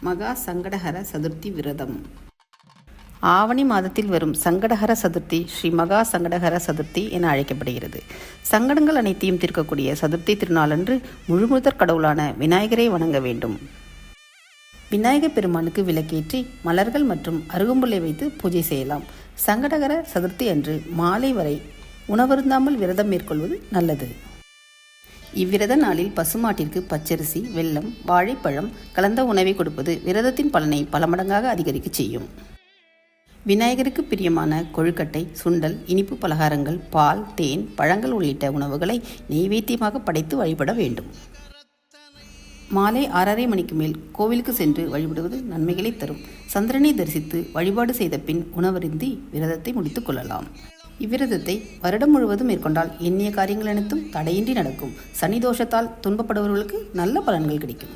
மகா சங்கடஹர சதுர்த்தி விரதம். ஆவணி மாதத்தில் வரும் சங்கடஹர சதுர்த்தி ஸ்ரீ மகா சங்கடஹர சதுர்த்தி என அழைக்கப்படுகிறது. சங்கடங்கள் அனைத்தையும் தீர்க்கக்கூடிய சதுர்த்தி திருநாளன்று முழுமுதற் கடவுளான விநாயகரை வணங்க வேண்டும். விநாயகர் பெருமானுக்கு விளக்கேற்றி மலர்கள் மற்றும் அருகம்புல்லை வைத்து பூஜை செய்யலாம். சங்கடஹர சதுர்த்தி அன்று மாலை வரை உணவருந்தாமல் விரதம் மேற்கொள்வது நல்லது. இவ்விரத நாளில் பசுமாட்டிற்கு பச்சரிசி, வெல்லம், வாழைப்பழம் கலந்த உணவை கொடுப்பது விரதத்தின் பலனை பல மடங்காக அதிகரிக்க செய்யும். விநாயகருக்கு பிரியமான கொழுக்கட்டை, சுண்டல், இனிப்பு பலகாரங்கள், பால், தேன், பழங்கள் உள்ளிட்ட உணவுகளை நெய்வேத்தியமாக படைத்து வழிபட வேண்டும். மாலை 6:30 மணிக்கு மேல் கோவிலுக்கு சென்று வழிபடுவது நன்மைகளை தரும். சந்திரனை தரிசித்து வழிபாடு செய்த பின் உணவருந்தி விரதத்தை முடித்துக் கொள்ளலாம். இவ்விரதத்தை வருடம் முழுவதும் மேற்கொண்டால் எண்ணிய காரியங்கள் அனைத்தும் தடையின்றி நடக்கும். சனி தோஷத்தால் துன்பப்படுபவர்களுக்கு நல்ல பலன்கள் கிடைக்கும்.